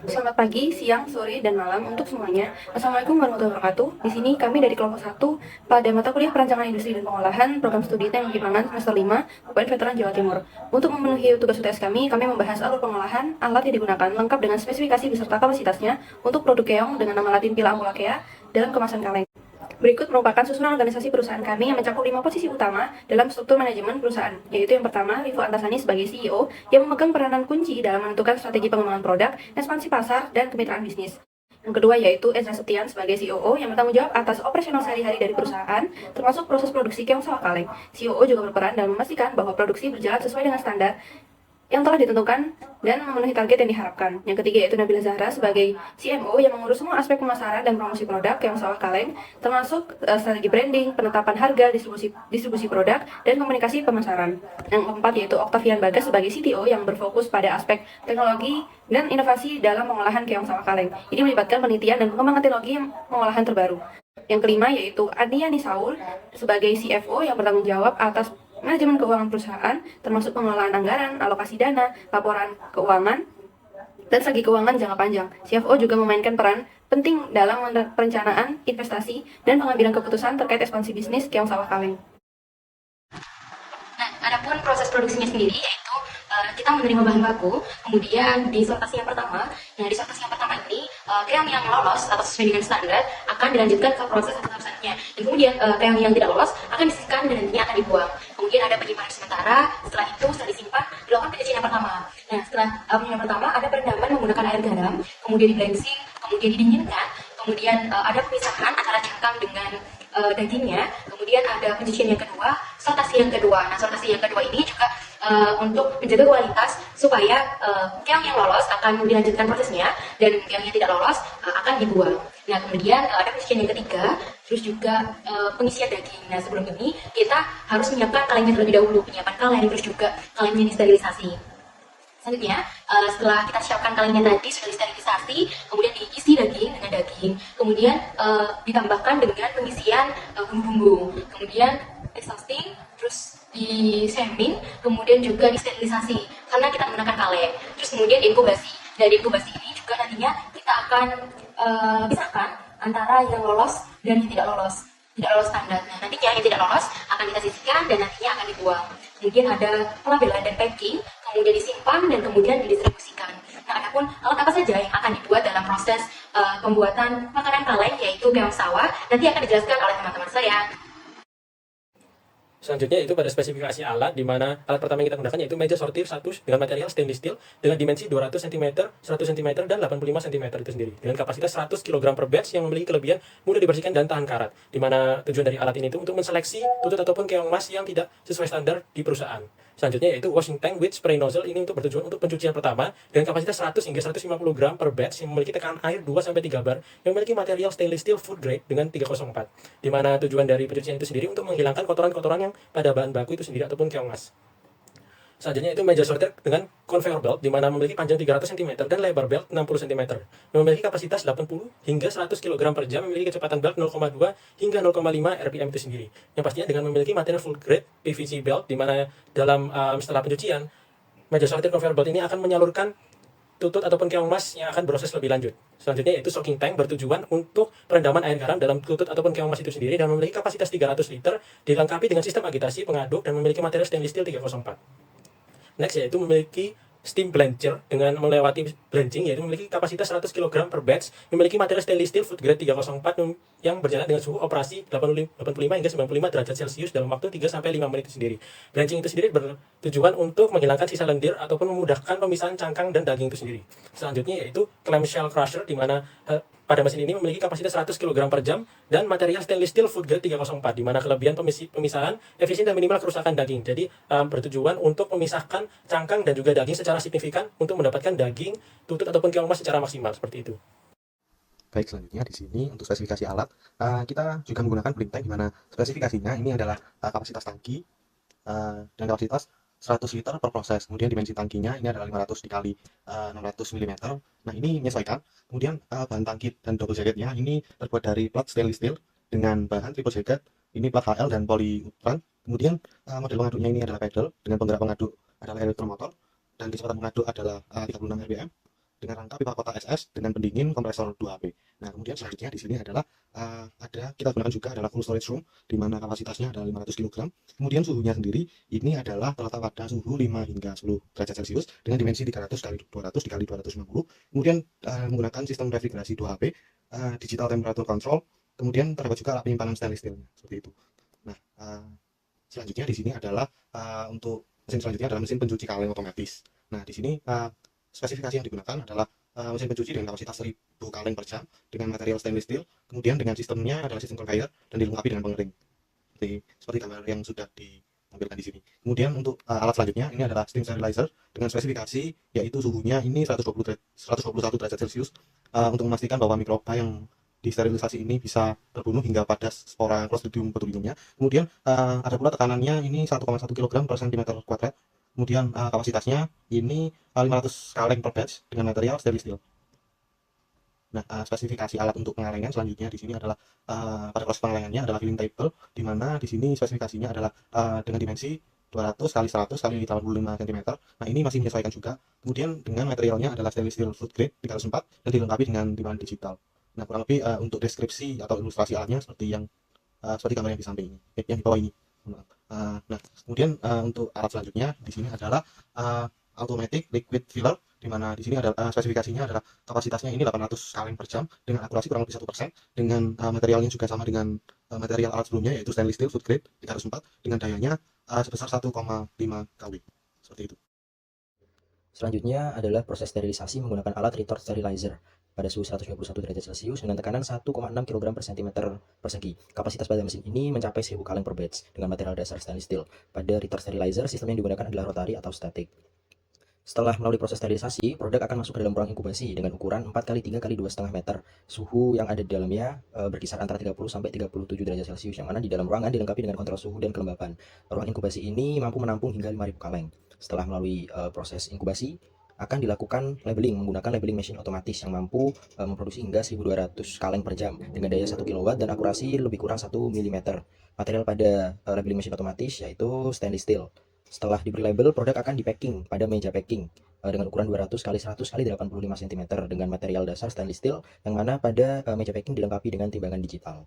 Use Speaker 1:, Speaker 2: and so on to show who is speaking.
Speaker 1: Selamat pagi, siang, sore, dan malam untuk semuanya. Assalamualaikum warahmatullahi wabarakatuh. Di sini kami dari kelompok 1 pada mata kuliah Perancangan Industri dan Pengolahan Program Studi Teknik Pangan semester 5 UPN Veteran Jawa Timur. Untuk memenuhi tugas UTS kami membahas alur pengolahan, alat yang digunakan lengkap dengan spesifikasi beserta kapasitasnya untuk produk keong dengan nama latin Pila ambulacea dalam kemasan kaleng. Berikut merupakan susunan organisasi perusahaan kami yang mencakup 5 posisi utama dalam struktur manajemen perusahaan, yaitu yang pertama, Rivo Antasani sebagai CEO yang memegang peranan kunci dalam menentukan strategi pengembangan produk, ekspansi pasar, dan kemitraan bisnis. Yang kedua yaitu Ezra Septian sebagai COO yang bertanggung jawab atas operasional sehari-hari dari perusahaan, termasuk proses produksi keong sawah kaleng. COO juga berperan dalam memastikan bahwa produksi berjalan sesuai dengan standar yang telah ditentukan dan memenuhi target yang diharapkan. Yang ketiga yaitu Nabila Zahra sebagai CMO yang mengurus semua aspek pemasaran dan promosi produk keong sawah kaleng, termasuk strategi branding, penetapan harga, distribusi produk, dan komunikasi pemasaran. Yang keempat yaitu Octavian Bagas sebagai CTO yang berfokus pada aspek teknologi dan inovasi dalam pengolahan keong sawah kaleng. Ini melibatkan penelitian dan pengembangan teknologi pengolahan terbaru. Yang kelima yaitu Adiani Saul sebagai CFO yang bertanggung jawab atas manajemen keuangan perusahaan, termasuk pengelolaan anggaran, alokasi dana, laporan keuangan, dan strategi keuangan jangka panjang. CFO juga memainkan peran penting dalam perencanaan, investasi, dan pengambilan keputusan terkait ekspansi bisnis keong sawah kaleng. Nah, adapun proses produksinya sendiri yaitu kita menerima bahan baku, kemudian di sortasi yang pertama. Nah, di sortasi yang pertama ini keong yang lolos atau sesuai dengan standar akan dilanjutkan ke proses selanjutnya. Dan kemudian keong yang tidak lolos akan disisihkan dan nantinya akan dibuang. Kemudian ada penyimpanan sementara. Setelah itu, setelah disimpan, dilakukan pencucian yang pertama. Nah, setelah pencucian yang pertama ada perendaman menggunakan air garam, kemudian di blensing, kemudian didinginkan, kemudian ada pemisahan antara cangkang dengan dagingnya, kemudian ada pencucian yang kedua, sortasi yang kedua. Nah, sortasi yang kedua ini juga untuk menjaga kualitas supaya keong yang lolos akan dilanjutkan prosesnya dan keong yang tidak lolos akan dibuang. Nah, kemudian ada pencucian yang ketiga, terus juga pengisian daging. Nah, sebelum ini kita harus menyiapkan kalengnya terlebih dahulu, penyiapan kaleng, terus juga kalengnya disterilisasi. Selanjutnya, setelah kita siapkan kalengnya tadi sudah disterilisasi, kemudian diisi daging dengan daging, kemudian ditambahkan dengan pengisian bumbu-bumbu, kemudian exhausting, terus disemin, kemudian juga disterilisasi karena kita menggunakan kaleng. Terus kemudian diinkubasi. Dari inkubasi ini juga nantinya kita akan pisahkan antara yang lolos dan yang tidak lolos standar. Nah, nantinya yang tidak lolos akan kita sisihkan dan nantinya akan dibuang. Kemudian ada pengambilan dan packing, kemudian disimpan dan kemudian didistribusikan. Nah, adapun alat apa saja yang akan dibuat dalam proses pembuatan makanan kaleng yaitu keong sawah nanti akan dijelaskan oleh teman-teman saya.
Speaker 2: Selanjutnya itu pada spesifikasi alat, di mana alat pertama yang kita gunakan yaitu meja sortir 1 dengan material stainless steel dengan dimensi 200 cm, 100 cm, dan 85 cm itu sendiri. Dengan kapasitas 100 kg per batch yang memiliki kelebihan mudah dibersihkan dan tahan karat. Di mana tujuan dari alat ini itu untuk menseleksi tutut ataupun keong emas yang tidak sesuai standar di perusahaan. Selanjutnya yaitu washing tank with spray nozzle, ini untuk bertujuan untuk pencucian pertama dengan kapasitas 100 hingga 150 gram per batch yang memiliki tekanan air 2-3 bar yang memiliki material stainless steel food grade dengan 304. Di mana tujuan dari pencucian itu sendiri untuk menghilangkan kotoran-kotoran yang pada bahan baku itu sendiri ataupun keong emas. Selanjutnya itu meja sortir dengan conveyor belt, di mana memiliki panjang 300 cm dan lebar belt 60 cm. Memiliki kapasitas 80 hingga 100 kg per jam, memiliki kecepatan belt 0,2 hingga 0,5 rpm itu sendiri. Yang pastinya dengan memiliki material full grade PVC belt, di mana dalam setelah pencucian, meja sortir conveyor belt ini akan menyalurkan tutut ataupun keong emas yang akan berproses lebih lanjut. Selanjutnya yaitu soaking tank, bertujuan untuk perendaman air garam dalam tutut ataupun keong emas itu sendiri dan memiliki kapasitas 300 liter, dilengkapi dengan sistem agitasi, pengaduk, dan memiliki material stainless steel 304. Next yaitu memiliki steam blancher dengan melewati blanching, yaitu memiliki kapasitas 100 kg per batch, memiliki material stainless steel food grade 304 yang berjalan dengan suhu operasi 85 hingga 95 derajat Celcius dalam waktu 3-5 menit itu sendiri. Blanching itu sendiri bertujuan untuk menghilangkan sisa lendir ataupun memudahkan pemisahan cangkang dan daging itu sendiri. Selanjutnya yaitu clamshell crusher, di mana pada mesin ini memiliki kapasitas 100 kg per jam dan material stainless steel food grade 304, di mana kelebihan pemisahan efisien dan minimal kerusakan daging. Jadi bertujuan untuk memisahkan cangkang dan juga daging secara signifikan untuk mendapatkan daging, tutut ataupun keong emas secara maksimal seperti itu.
Speaker 3: Baik, selanjutnya di sini untuk spesifikasi alat, kita juga menggunakan blink tank, di mana spesifikasinya ini adalah kapasitas tangki dan kapasitas 100 liter per proses. Kemudian dimensi tangkinya ini adalah 500 dikali 600 mm. Nah, ini menyesuaikan. Kemudian bahan tangki dan double jacketnya ini terbuat dari plat stainless steel dengan bahan triple jacket, ini plat HL dan polyurethane. Kemudian model pengaduknya ini adalah pedal dengan penggerak pengaduk adalah elektromotor dan kecepatan pengaduk adalah 36 rpm. dengan rangka pipa kotak SS dengan pendingin kompresor 2 HP. Nah, kemudian selanjutnya di sini adalah kita gunakan juga adalah full storage room di mana kapasitasnya adalah 500 kg. Kemudian suhunya sendiri ini adalah terletak pada suhu 5 hingga 10 derajat Celcius dengan dimensi 300 kali 200 dikali 250. Kemudian menggunakan sistem refrigerasi 2 HP, digital temperature control. Kemudian terdapat juga alat penyimpanan stainless steel seperti itu. Nah, selanjutnya di sini adalah untuk mesin selanjutnya adalah mesin pencuci kaleng otomatis. Nah, di sini spesifikasi yang digunakan adalah mesin pencuci dengan kapasitas 1000 kaleng per jam dengan material stainless steel. Kemudian dengan sistemnya adalah sistem conveyor dan dilengkapi dengan pengering. Seperti gambar yang sudah ditampilkan di sini. Kemudian untuk alat selanjutnya ini adalah steam sterilizer dengan spesifikasi yaitu suhunya ini 121 derajat Celcius untuk memastikan bahwa mikroba yang disterilisasi ini bisa terbunuh hingga pada spora Clostridium botulinumnya. Kemudian ada pula tekanannya ini 1,1 kg per cm kuadrat. Kemudian kapasitasnya ini 500 kaleng per batch dengan material stainless steel. Nah, spesifikasi alat untuk pengalengan selanjutnya di sini adalah pada proses pengalengannya adalah filling table, di mana di sini spesifikasinya adalah dengan dimensi 200 kali 100 kali 85 cm. Nah, ini masih menyesuaikan juga. Kemudian dengan materialnya adalah stainless steel food grade 304 dan dilengkapi dengan timbangan digital. Nah, kurang lebih untuk deskripsi atau ilustrasi alatnya seperti yang seperti gambar yang di samping ini, yang di bawah ini. Nah, kemudian untuk alat selanjutnya di sini adalah automatic liquid filler, di mana di sini ada spesifikasinya adalah kapasitasnya ini 800 kaleng per jam dengan akurasi kurang lebih 1%, dengan materialnya juga sama dengan material alat sebelumnya yaitu stainless steel food grade 304 dengan dayanya sebesar 1,5 kW seperti itu.
Speaker 4: Selanjutnya adalah proses sterilisasi menggunakan alat retort sterilizer pada suhu 121 derajat Celcius dengan tekanan 1,6 kg per cm persegi. Kapasitas pada mesin ini mencapai 1000 kaleng per batch dengan material dasar stainless steel. Pada retort sterilizer, sistem yang digunakan adalah rotary atau static. Setelah melalui proses sterilisasi, produk akan masuk ke dalam ruang inkubasi dengan ukuran 4 x 3 x 2,5 meter. Suhu yang ada di dalamnya berkisar antara 30 sampai 37 derajat Celcius, yang mana di dalam ruangan dilengkapi dengan kontrol suhu dan kelembapan. Ruang inkubasi ini mampu menampung hingga 5000 kaleng. Setelah melalui proses inkubasi, akan dilakukan labeling menggunakan labeling mesin otomatis yang mampu memproduksi hingga 1200 kaleng per jam dengan daya 1 kW dan akurasi lebih kurang 1 mm. Material pada labeling mesin otomatis yaitu stainless steel. Setelah diberi label, produk akan di-packing pada meja packing dengan ukuran 200 x 100 x 85 cm dengan material dasar stainless steel, yang mana pada meja packing dilengkapi dengan timbangan digital.